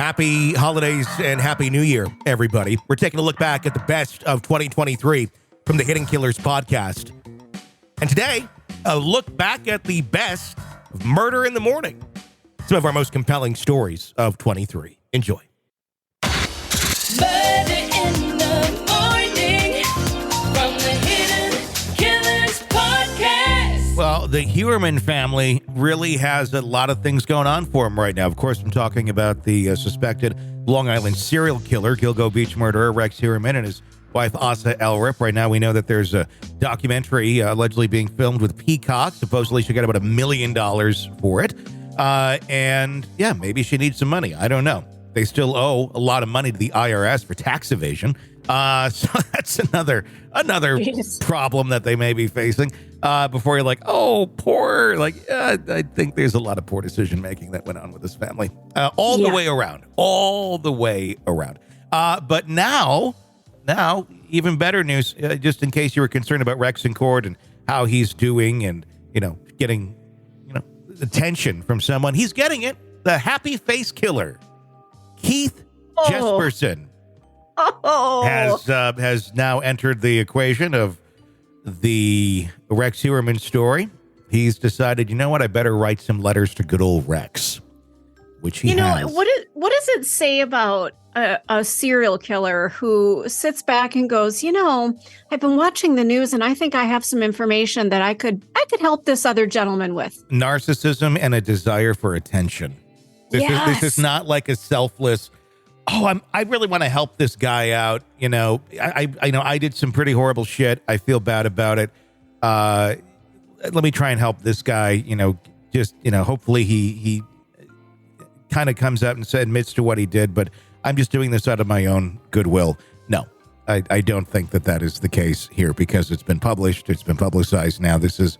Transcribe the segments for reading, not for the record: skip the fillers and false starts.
Happy holidays and happy new year, everybody. We're taking a look back at the best of 2023 from the Hidden Killers podcast. And today, a look back at the best of Murder in the Morning. Some of our most compelling stories of 23. Enjoy. Murder in the Morning from the Hidden Killers podcast. Well, the Heuermann family really has a lot of things going on for them right now. Of course, I'm talking about the suspected Long Island serial killer, Gilgo Beach murderer Rex Heuermann, and his wife, Asa Elrip. Right now, we know that there's a documentary allegedly being filmed with Peacock. Supposedly, she got about $1 million for it. And yeah, maybe she needs some money. I don't know. They still owe a lot of money to the IRS for tax evasion. So that's another problem that they may be facing. Before you're like, oh, poor, I think there's a lot of poor decision making that went on with this family. All the way around. But now, even better news, just in case you were concerned about Rex in court and how he's doing and, getting, attention from someone. He's getting it. The happy face killer, Keith Jesperson, has now entered the equation of the Rex Heuermann story. He's decided, you know what? I better write some letters to good old Rex, which he has. What does it say about a serial killer who sits back and goes, I've been watching the news and I think I have some information that I could help this other gentleman with. Narcissism and a desire for attention. This is not like a selfless, I really want to help this guy out. I did some pretty horrible shit. I feel bad about it. Let me try and help this guy, hopefully he kind of comes out and admits to what he did, but I'm just doing this out of my own goodwill. No, I don't think that is the case here because it's been published. It's been publicized. Now this is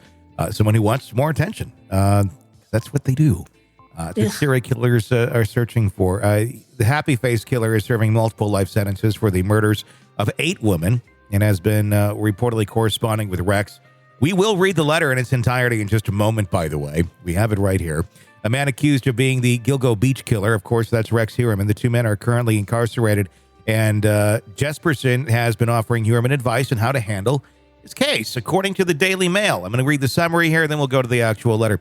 someone who wants more attention. That's what they do. The serial killers are searching for. The happy face killer is serving multiple life sentences for the murders of 8 women and has been reportedly corresponding with Rex. We will read the letter in its entirety in just a moment, by the way. We have it right here. A man accused of being the Gilgo Beach killer. Of course, that's Rex Heuermann. The 2 men are currently incarcerated, and Jesperson has been offering Heuermann advice on how to handle his case, according to the Daily Mail. I'm going to read the summary here, then we'll go to the actual letter,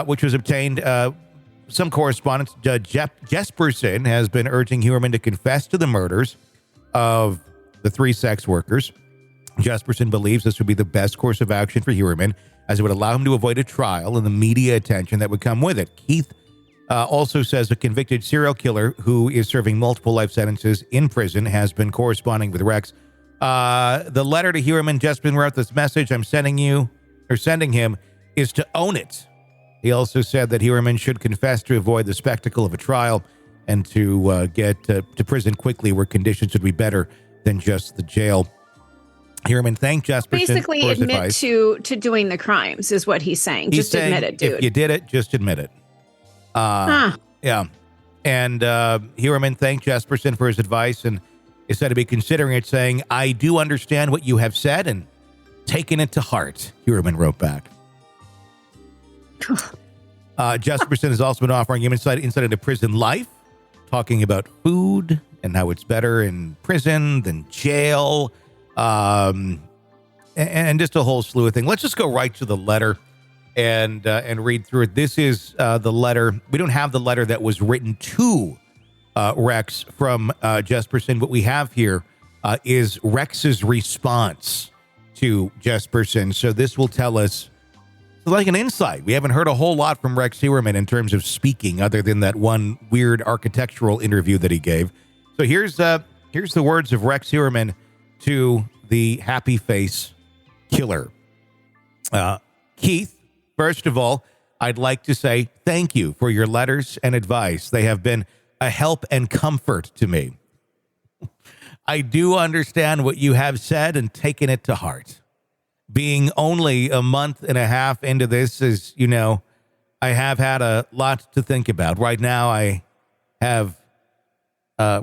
which was obtained. Some correspondence. Jesperson has been urging Heuermann to confess to the murders of the 3 sex workers. Jesperson believes this would be the best course of action for Heuermann, as it would allow him to avoid a trial and the media attention that would come with it. Keith also says a convicted serial killer who is serving multiple life sentences in prison has been corresponding with Rex. The letter to Heuermann, Jesperson wrote, this message I'm sending him is to own it. He also said that Heuermann should confess to avoid the spectacle of a trial and to get to prison quickly where conditions would be better than just the jail. Heuermann thanked Jesperson basically for his admit advice. to doing the crimes is what he's saying. He's just saying, admit it, dude. If you did it, just admit it. Yeah. And Heuermann thanked Jesperson for his advice and is said to be considering it, saying, I do understand what you have said and taken it to heart, Heuermann wrote back. Jesperson has also been offering him insight into prison life, talking about food and how it's better in prison than jail, and just a whole slew of things. Let's just go right to the letter and read through it. This is the letter. We don't have the letter that was written to Rex from Jesperson. What we have here is Rex's response to Jesperson. So this will tell us like an insight. We haven't heard a whole lot from Rex Heuermann in terms of speaking, other than that one weird architectural interview that he gave. So here's the words of Rex Heuermann to the happy face killer. Keith, first of all, I'd like to say thank you for your letters and advice. They have been a help and comfort to me. I do understand what you have said and taken it to heart. Being only a month and a half into this, is, I have had a lot to think about. Right now I have to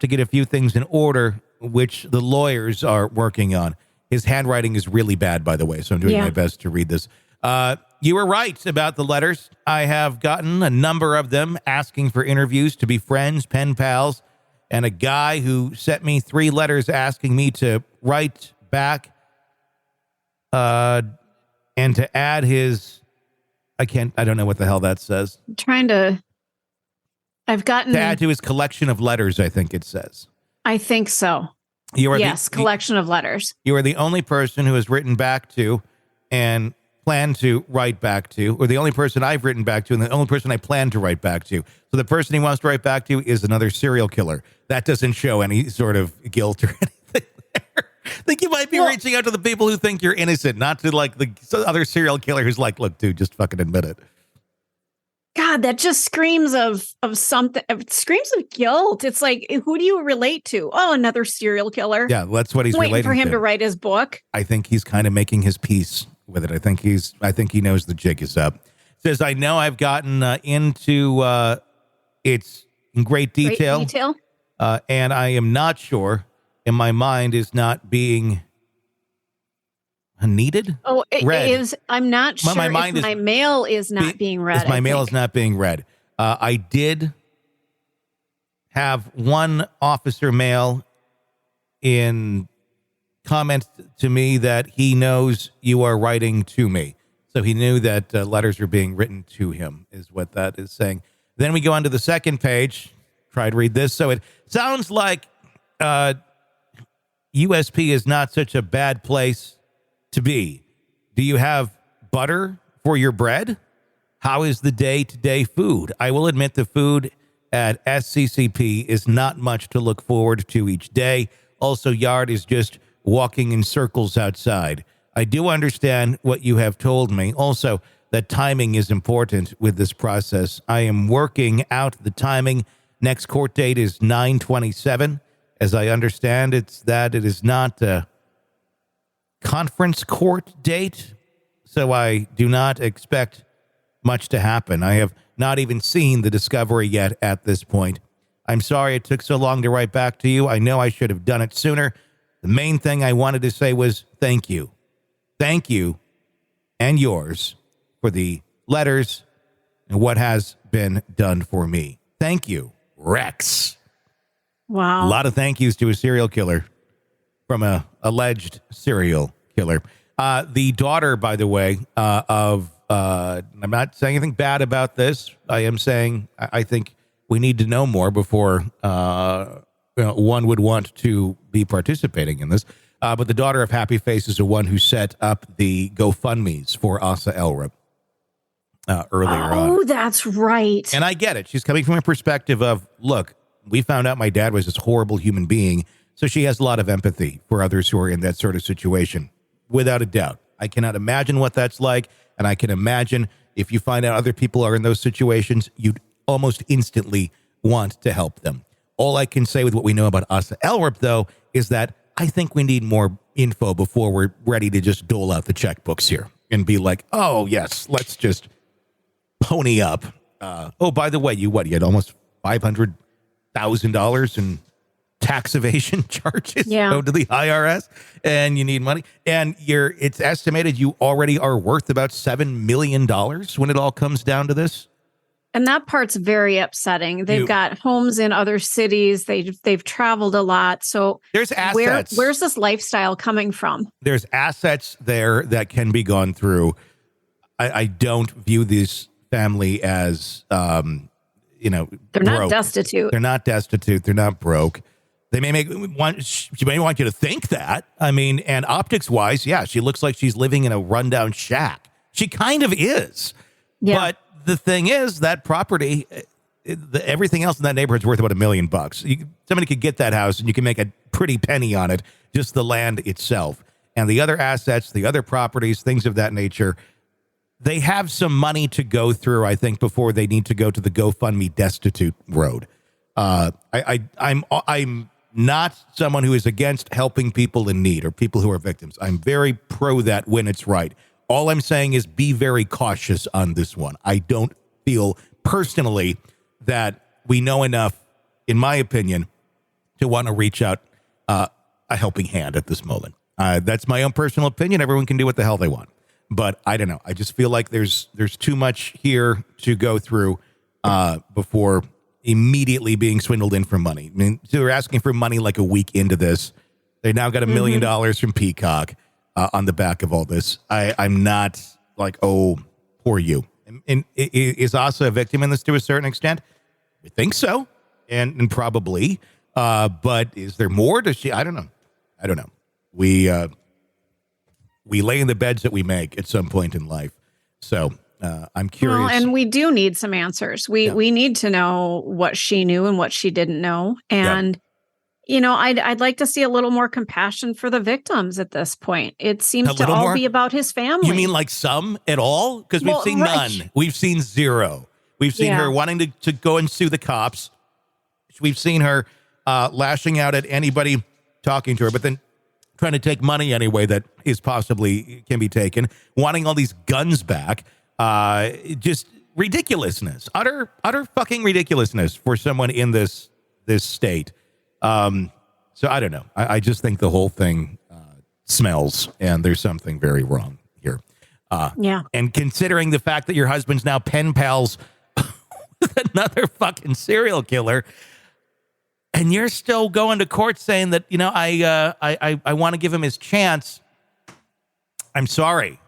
get a few things in order, which the lawyers are working on. His handwriting is really bad, by the way, so I'm doing my best to read this. You were right about the letters. I have gotten a number of them asking for interviews to be friends, pen pals, and a guy who sent me 3 letters asking me to write back and to add his, I don't know what the hell that says. To add to his collection of letters, I think it says. I think so. Collection of letters. You are the only person who has written back to and plan to write back to, or the only person I've written back to and the only person I plan to write back to. So the person he wants to write back to is another serial killer. That doesn't show any sort of guilt or anything there. I think you might be reaching out to the people who think you're innocent, not to like the other serial killer who's like, look, dude, just fucking admit it. God, that just screams of something. It screams of guilt. It's like, who do you relate to? Oh, another serial killer. Yeah, that's what he's waiting relating for him to. to write his book. I think he's kind of making his peace with it. I think he knows the jig is up. Says, I know I've gotten into it's in great detail. And I am not sure, and my mind is not being needed. Oh, read. I'm not sure my mind if my mail is not being read. My mail is not being read. I did have one officer mail in comment to me that he knows you are writing to me. So he knew that letters are being written to him, is what that is saying. Then we go on to the second page. Try to read this. So it sounds like USP is not such a bad place to be. Do you have butter for your bread? How is the day-to-day food? I will admit the food at SCCP is not much to look forward to each day. Also, yard is just walking in circles outside. I do understand what you have told me. Also, that timing is important with this process. I am working out the timing. Next court date is 9/27. As I understand, it is not a conference court date, so I do not expect much to happen. I have not even seen the discovery yet at this point. I'm sorry it took so long to write back to you. I know I should have done it sooner. The main thing I wanted to say was thank you. Thank you and yours for the letters and what has been done for me. Thank you, Rex. Wow. A lot of thank yous to a serial killer from a alleged serial killer. The daughter, by the way, of I'm not saying anything bad about this. I am saying I think we need to know more before one would want to be participating in this. But the daughter of Happy Face is the one who set up the GoFundMes for Asa Elra earlier on. Oh, that's right. And I get it. She's coming from a perspective of, look, we found out my dad was this horrible human being. So she has a lot of empathy for others who are in that sort of situation, without a doubt. I cannot imagine what that's like. And I can imagine if you find out other people are in those situations, you'd almost instantly want to help them. All I can say with what we know about Asa Elrup, though, is that I think we need more info before we're ready to just dole out the checkbooks here and be like, oh, yes, let's just pony up. Oh, by the way, you had almost $500,000 in tax evasion charges go to the IRS, and you need money. And it's estimated you already are worth about $7 million when it all comes down to this. And that part's very upsetting. They've got homes in other cities. They've traveled a lot. So there's assets. Where's this lifestyle coming from? There's assets there that can be gone through. I don't view this family as, they're broke. Not destitute. They're not destitute. They're not broke. They may she may want you to think that. I mean, and optics wise, yeah, she looks like she's living in a rundown shack. She kind of is. Yeah. But the thing is, that property, everything else in that neighborhood's worth about $1 million. Somebody could get that house and you can make a pretty penny on it, just the land itself. And the other assets, the other properties, things of that nature, they have some money to go through, I think, before they need to go to the GoFundMe destitute road. I'm not someone who is against helping people in need or people who are victims. I'm very pro that when it's right. All I'm saying is be very cautious on this one. I don't feel personally that we know enough, in my opinion, to want to reach out a helping hand at this moment. That's my own personal opinion. Everyone can do what the hell they want. But I don't know. I just feel like there's too much here to go through before immediately being swindled in for money. I mean, so they're asking for money like a week into this. They now got $1 million from Peacock on the back of all this. I'm not like, oh, poor you. And is Asa a victim in this to a certain extent? I think so, and probably. But is there more? Does she? I don't know. We lay in the beds that we make at some point in life. So I'm curious. Well, and we do need some answers. We need to know what she knew and what she didn't know. And, I'd like to see a little more compassion for the victims at this point. It seems to all be about his family. You mean like some at all? Because we've seen none. We've seen zero. We've seen her wanting to go and sue the cops. We've seen her lashing out at anybody talking to her, but then trying to take money anyway that is possibly can be taken, wanting all these guns back. Just ridiculousness, utter fucking ridiculousness for someone in this state. So I don't know. I just think the whole thing smells, and there's something very wrong here. And considering the fact that your husband's now pen pals with another fucking serial killer, and you're still going to court saying that, I want to give him his chance. I'm sorry.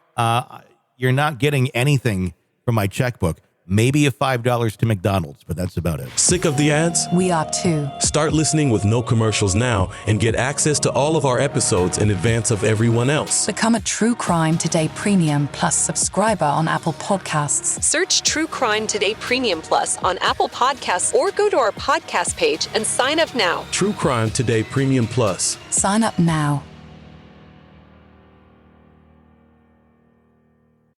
You're not getting anything from my checkbook. Maybe a $5 to McDonald's, but that's about it. Sick of the ads? We are too. Start listening with no commercials now and get access to all of our episodes in advance of everyone else. Become a True Crime Today Premium Plus subscriber on Apple Podcasts. Search True Crime Today Premium Plus on Apple Podcasts or go to our podcast page and sign up now. True Crime Today Premium Plus. Sign up now.